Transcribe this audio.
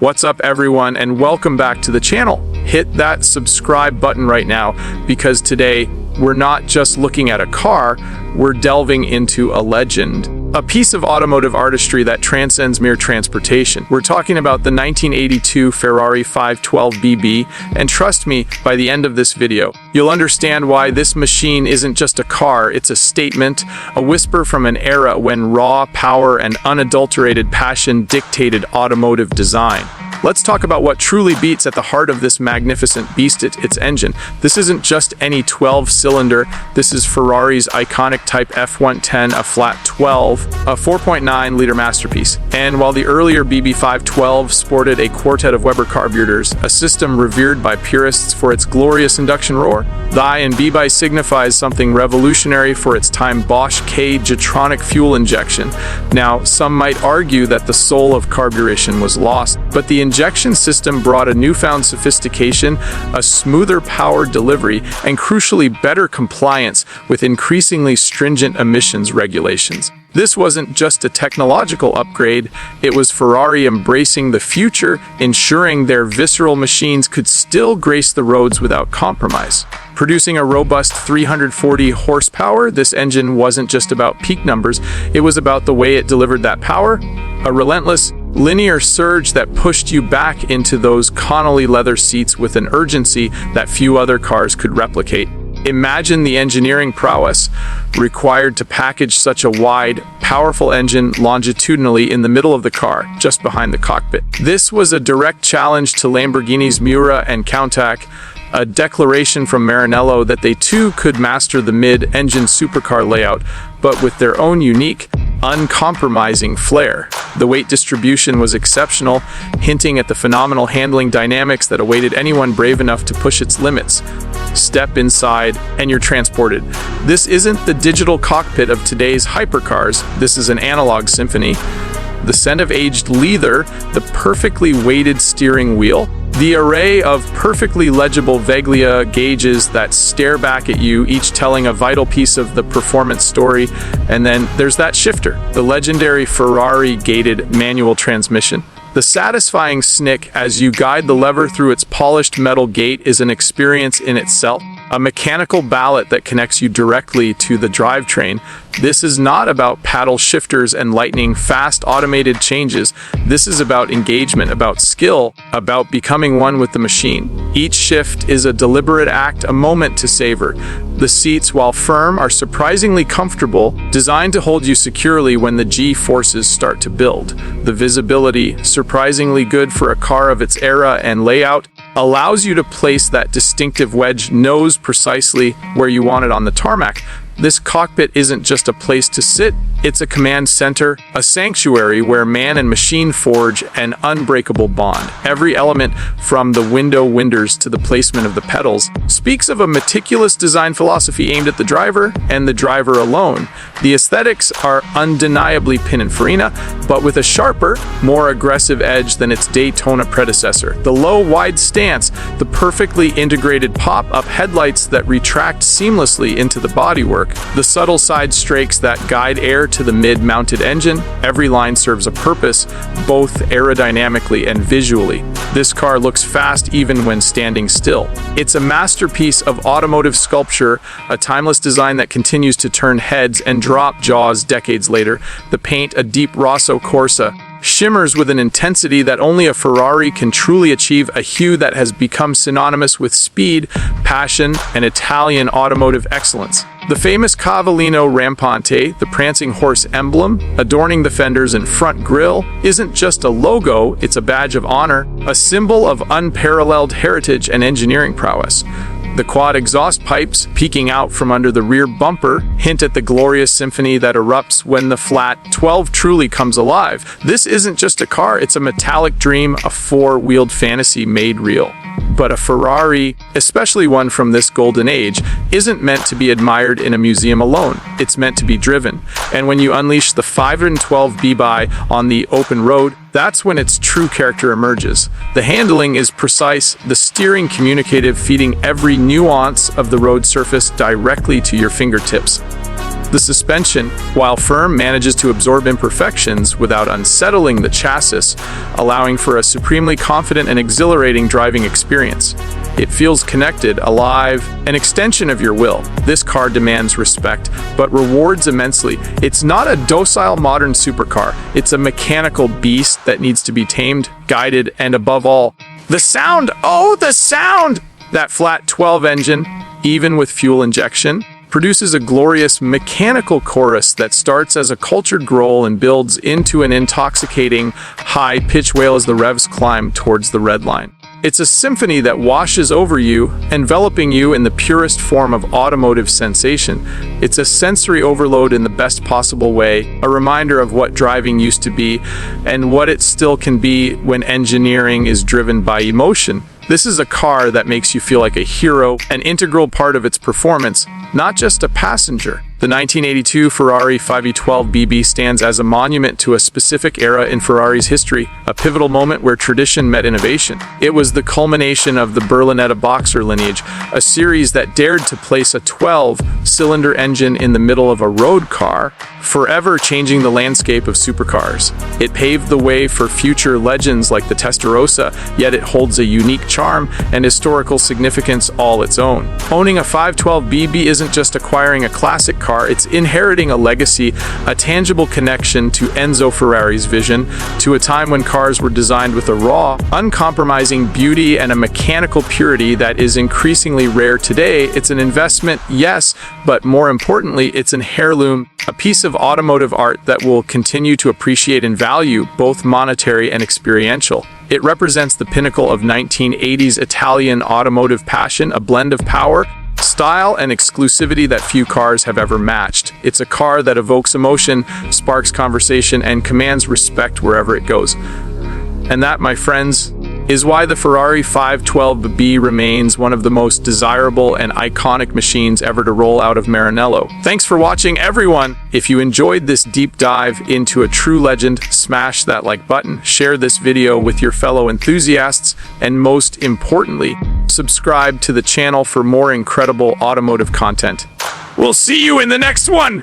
What's up everyone, and welcome back to the channel. Hit that subscribe button right now, because today we're not just looking at a car, we're delving into a legend. A piece of automotive artistry that transcends mere transportation. We're talking about the 1982 Ferrari 512 BB, and trust me, by the end of this video, you'll understand why this machine isn't just a car, it's a statement, a whisper from an era when raw power and unadulterated passion dictated automotive design. Let's talk about what truly beats at the heart of this magnificent beast, its engine. This isn't just any 12-cylinder, this is Ferrari's iconic Type F110, a flat 12, a 4.9-liter masterpiece. And while the earlier BB512 sported a quartet of Weber carburetors, a system revered by purists for its glorious induction roar, the I in BB signifies something revolutionary for its time: Bosch K-Jetronic fuel injection. Now, some might argue that the soul of carburation was lost, but the injection system brought a newfound sophistication, a smoother power delivery, and crucially better compliance with increasingly stringent emissions regulations. This wasn't just a technological upgrade, it was Ferrari embracing the future, ensuring their visceral machines could still grace the roads without compromise. Producing a robust 340 horsepower, this engine wasn't just about peak numbers, it was about the way it delivered that power, a relentless, linear surge that pushed you back into those Connolly leather seats with an urgency that few other cars could replicate. Imagine the engineering prowess required to package such a wide, powerful engine longitudinally in the middle of the car, just behind the cockpit. This was a direct challenge to Lamborghini's Miura and Countach, a declaration from Maranello that they too could master the mid-engine supercar layout, but with their own unique, uncompromising flair. The weight distribution was exceptional, hinting at the phenomenal handling dynamics that awaited anyone brave enough to push its limits. Step inside, and you're transported. This isn't the digital cockpit of today's hypercars, this is an analog symphony. The scent of aged leather, the perfectly weighted steering wheel, the array of perfectly legible Veglia gauges that stare back at you, each telling a vital piece of the performance story. And then there's that shifter, the legendary Ferrari gated manual transmission. The satisfying snick as you guide the lever through its polished metal gate is an experience in itself. A mechanical ballot that connects you directly to the drivetrain. This is not about paddle shifters and lightning-fast automated changes. This is about engagement, about skill, about becoming one with the machine. Each shift is a deliberate act, a moment to savor. The seats, while firm, are surprisingly comfortable, designed to hold you securely when the G-forces start to build. The visibility, surprisingly good for a car of its era and layout, allows you to place that distinctive wedge nose precisely where you want it on the tarmac. This cockpit isn't just a place to sit, it's a command center, a sanctuary where man and machine forge an unbreakable bond. Every element, from the window winders to the placement of the pedals, speaks of a meticulous design philosophy aimed at the driver and the driver alone. The aesthetics are undeniably Pininfarina, but with a sharper, more aggressive edge than its Daytona predecessor. The low, wide stance, the perfectly integrated pop-up headlights that retract seamlessly into the bodywork, the subtle side strakes that guide air to the mid-mounted engine. Every line serves a purpose, both aerodynamically and visually. This car looks fast even when standing still. It's a masterpiece of automotive sculpture, a timeless design that continues to turn heads and drop jaws decades later. The paint, a deep Rosso Corsa, shimmers with an intensity that only a Ferrari can truly achieve, a hue that has become synonymous with speed, passion, and Italian automotive excellence. The famous Cavallino Rampante, the prancing horse emblem, adorning the fenders and front grille, isn't just a logo, it's a badge of honor, a symbol of unparalleled heritage and engineering prowess. The quad exhaust pipes, peeking out from under the rear bumper, hint at the glorious symphony that erupts when the flat 12 truly comes alive. This isn't just a car, it's a metallic dream, a four-wheeled fantasy made real. But a Ferrari, especially one from this golden age, isn't meant to be admired in a museum alone. It's meant to be driven. And when you unleash the 512 BB on the open road, that's when its true character emerges. The handling is precise, the steering communicative, feeding every nuance of the road surface directly to your fingertips. The suspension, while firm, manages to absorb imperfections without unsettling the chassis, allowing for a supremely confident and exhilarating driving experience. It feels connected, alive, an extension of your will. This car demands respect, but rewards immensely. It's not a docile modern supercar. It's a mechanical beast that needs to be tamed, guided, and above all, the sound! Oh, the sound! That flat 12 engine, even with fuel injection, produces a glorious mechanical chorus that starts as a cultured growl and builds into an intoxicating, high-pitched wail as the revs climb towards the red line. It's a symphony that washes over you, enveloping you in the purest form of automotive sensation. It's a sensory overload in the best possible way, a reminder of what driving used to be and what it still can be when engineering is driven by emotion. This is a car that makes you feel like a hero, an integral part of its performance, not just a passenger. The 1982 Ferrari 512 BB stands as a monument to a specific era in Ferrari's history, a pivotal moment where tradition met innovation. It was the culmination of the Berlinetta Boxer lineage, a series that dared to place a 12-cylinder engine in the middle of a road car, forever changing the landscape of supercars. It paved the way for future legends like the Testarossa, yet it holds a unique charm and historical significance all its own. Owning a 512 BB isn't just acquiring a classic car, it's inheriting a legacy, a tangible connection to Enzo Ferrari's vision, to a time when cars were designed with a raw, uncompromising beauty and a mechanical purity that is increasingly rare today. It's an investment, yes, but more importantly, it's an heirloom, a piece of automotive art that will continue to appreciate in value, both monetary and experiential. It represents the pinnacle of 1980s Italian automotive passion, a blend of power, style, and exclusivity that few cars have ever matched. It's a car that evokes emotion, sparks conversation, and commands respect wherever it goes. And that, my friends, is why the Ferrari 512B remains one of the most desirable and iconic machines ever to roll out of Maranello. Thanks for watching, everyone! If you enjoyed this deep dive into a true legend, smash that like button, share this video with your fellow enthusiasts, and most importantly, subscribe to the channel for more incredible automotive content. We'll see you in the next one!